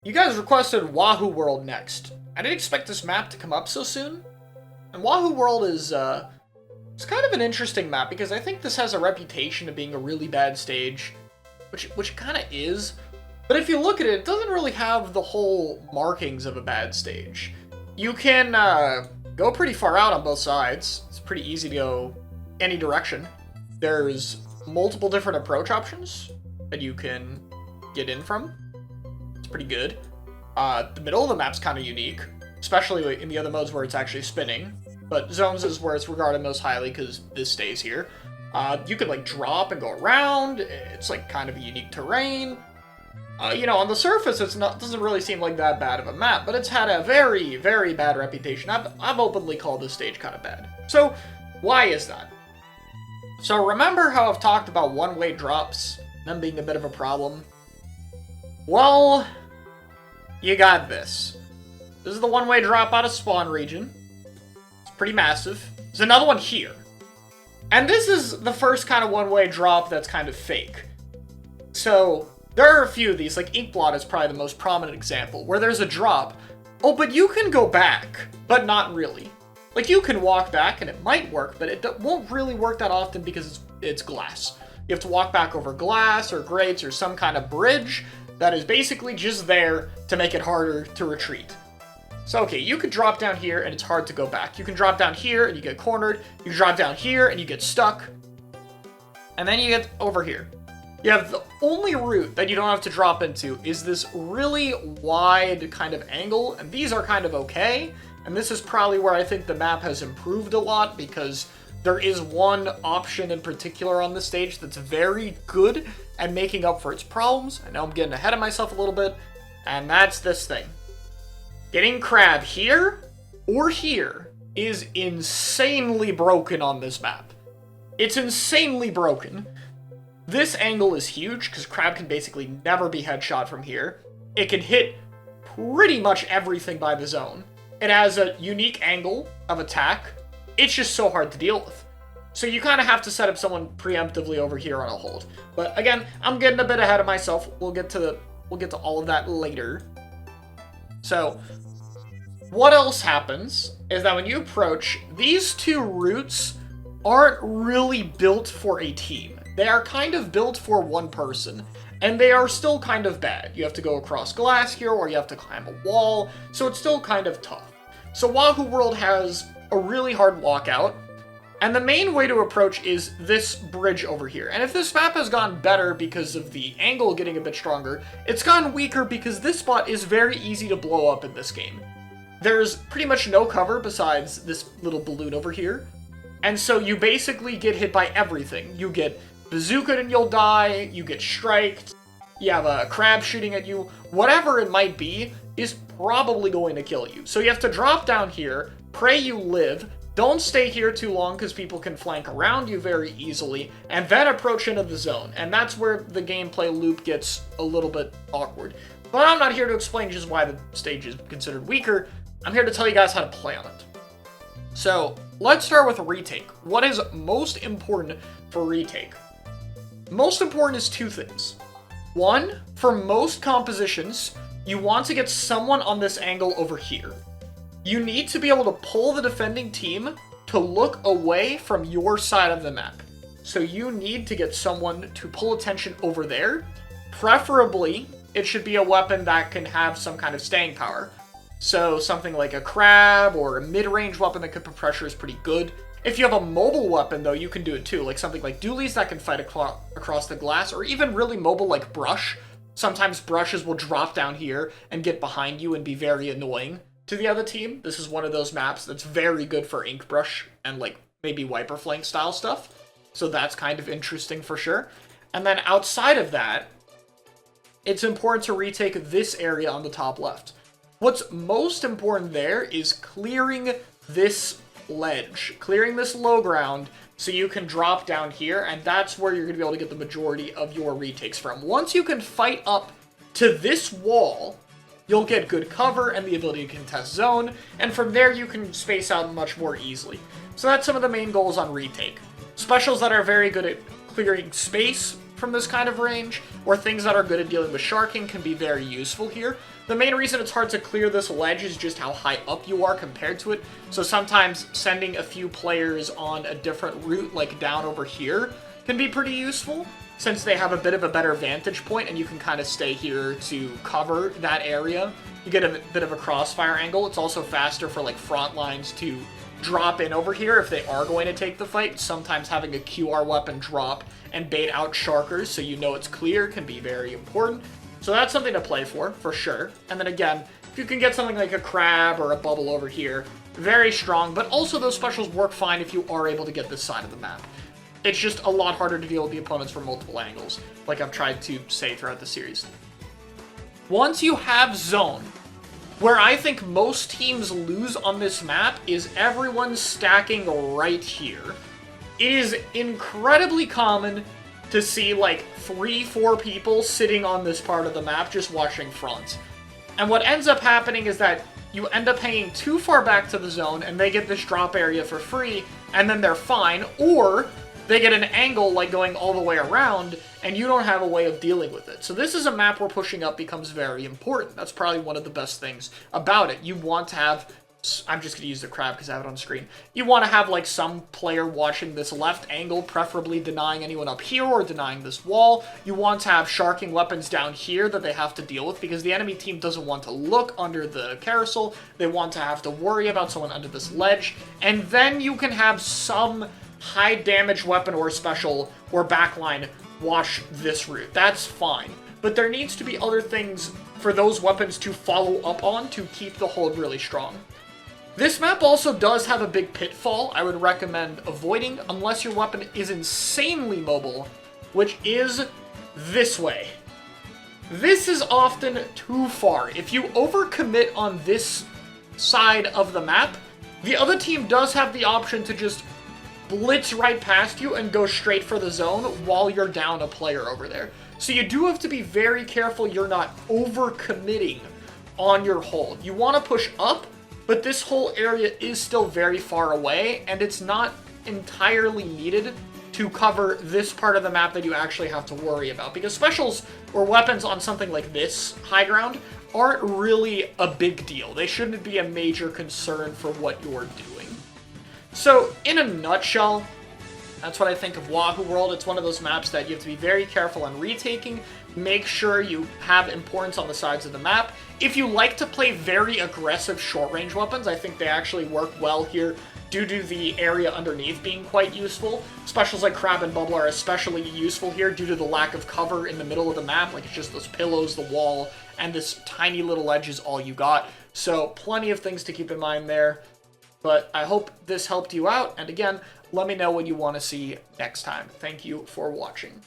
You guys requested Wahoo World next. I didn't expect this map to come up so soon. And Wahoo World is, it's kind of an interesting map because I think this has a reputation of being a really bad stage, which kind of is. But if you look at it, it doesn't really have the whole markings of a bad stage. You can go pretty far out on both sides. It's pretty easy to go any direction. There's multiple different approach options that you can get in from. It's pretty good. The middle of the map's kind of unique, especially in the other modes where it's actually spinning. But zones is where it's regarded most highly because this stays here. You could like drop and go around. It's like kind of a unique terrain. You know, on the surface, doesn't really seem like that bad of a map, but it's had a very, very bad reputation. I've openly called this stage kind of bad. So, why is that? So remember how I've talked about one-way drops, them being a bit of a problem? Well, you got this. This is the one-way drop out of spawn region. It's pretty massive. There's another one here. And this is the first kind of one-way drop that's kind of fake. So, there are a few of these, like Inkblot is probably the most prominent example, where there's a drop. Oh, but you can go back, but not really. Like, you can walk back, and it might work, but it won't really work that often because it's glass. You have to walk back over glass, or grates, or some kind of bridge that is basically just there to make it harder to retreat. So, okay, you could drop down here, and it's hard to go back. You can drop down here, and you get cornered. You can drop down here, and you get stuck. And then you get over here. You have the only route that you don't have to drop into is this really wide kind of angle, and these are kind of okay. And this is probably where I think the map has improved a lot, because there is one option in particular on this stage that's very good at making up for its problems. I know I'm getting ahead of myself a little bit, and that's this thing. Getting crab here or here is insanely broken on this map. It's insanely broken. This angle is huge, because crab can basically never be headshot from here. It can hit pretty much everything by the zone. It has a unique angle of attack. It's just so hard to deal with. So you kind of have to set up someone preemptively over here on a hold. But again, I'm getting a bit ahead of myself. We'll get to all of that later. So, what else happens is that when you approach, these two routes aren't really built for a team. They are kind of built for one person, and they are still kind of bad. You have to go across glass here, or you have to climb a wall, so it's still kind of tough. So Wahoo World has a really hard walkout, and the main way to approach is this bridge over here. And if this map has gone better because of the angle getting a bit stronger, it's gone weaker because this spot is very easy to blow up in this game. There's pretty much no cover besides this little balloon over here, and so you basically get hit by everything. You get bazookaed and you'll die, you get striked, you have a crab shooting at you, whatever it might be is probably going to kill you. So you have to drop down here, pray you live, don't stay here too long because people can flank around you very easily, and then approach into the zone. And that's where the gameplay loop gets a little bit awkward. But I'm not here to explain just why the stage is considered weaker, I'm here to tell you guys how to play on it. So, let's start with retake. What is most important for retake? Most important is two things. One, for most compositions, you want to get someone on this angle over here. You need to be able to pull the defending team to look away from your side of the map. So you need to get someone to pull attention over there. Preferably, it should be a weapon that can have some kind of staying power. So something like a crab or a mid-range weapon that could put pressure is pretty good. If you have a mobile weapon, though, you can do it too, like something like dualies that can fight across the glass, or even really mobile like brush. Sometimes brushes will drop down here and get behind you and be very annoying to the other team. This is one of those maps that's very good for ink brush and like maybe wiper flank style stuff. So that's kind of interesting for sure. And then outside of that, it's important to retake this area on the top left. What's most important there is clearing this ledge, clearing this low ground so you can drop down here, and that's where you're going to be able to get the majority of your retakes from. Once you can fight up to this wall, you'll get good cover and the ability to contest zone, and from there you can space out much more easily. So that's some of the main goals on retake. Specials that are very good at clearing space from this kind of range, or things that are good at dealing with sharking can be very useful here. The main reason it's hard to clear this ledge is just how high up you are compared to it. So sometimes sending a few players on a different route, like down over here, can be pretty useful, since they have a bit of a better vantage point and you can kind of stay here to cover that area. You get a bit of a crossfire angle. It's also faster for like front lines to drop in over here if they are going to take the fight. Sometimes having a QR weapon drop and bait out sharkers so you know it's clear can be very important. So that's something to play for sure. And then again, if you can get something like a crab or a bubble over here, very strong, but also those specials work fine if you are able to get this side of the map. It's just a lot harder to deal with the opponents from multiple angles, like I've tried to say throughout the series. Once you have zone, where I think most teams lose on this map is everyone stacking right here. It is incredibly common to see like 3-4 people sitting on this part of the map just watching front. And what ends up happening is that you end up hanging too far back to the zone and they get this drop area for free and then they're fine, or they get an angle like going all the way around and you don't have a way of dealing with it. So this is a map where pushing up becomes very important. That's probably one of the best things about it. You want to have, I'm just going to use the crab because I have it on screen. You want to have like some player watching this left angle, preferably denying anyone up here or denying this wall. You want to have sharking weapons down here that they have to deal with because the enemy team doesn't want to look under the carousel. They want to have to worry about someone under this ledge. And then you can have some high damage weapon or special or backline watch this route. That's fine. But there needs to be other things for those weapons to follow up on to keep the hold really strong. This map also does have a big pitfall I would recommend avoiding unless your weapon is insanely mobile, which is this way. This is often too far. If you overcommit on this side of the map, the other team does have the option to just blitz right past you and go straight for the zone while you're down a player over there. So you do have to be very careful you're not overcommitting on your hold. You want to push up, but this whole area is still very far away, and it's not entirely needed to cover this part of the map that you actually have to worry about. Because specials or weapons on something like this high ground aren't really a big deal. They shouldn't be a major concern for what you're doing. So, in a nutshell, that's what I think of Wahoo World. It's one of those maps that you have to be very careful on retaking. Make sure you have importance on the sides of the map. If you like to play very aggressive short-range weapons, I think they actually work well here due to the area underneath being quite useful. Specials like Crab and Bubble are especially useful here due to the lack of cover in the middle of the map. Like, it's just those pillows, the wall, and this tiny little edge is all you got. So, plenty of things to keep in mind there. But I hope this helped you out, and again, let me know what you want to see next time. Thank you for watching.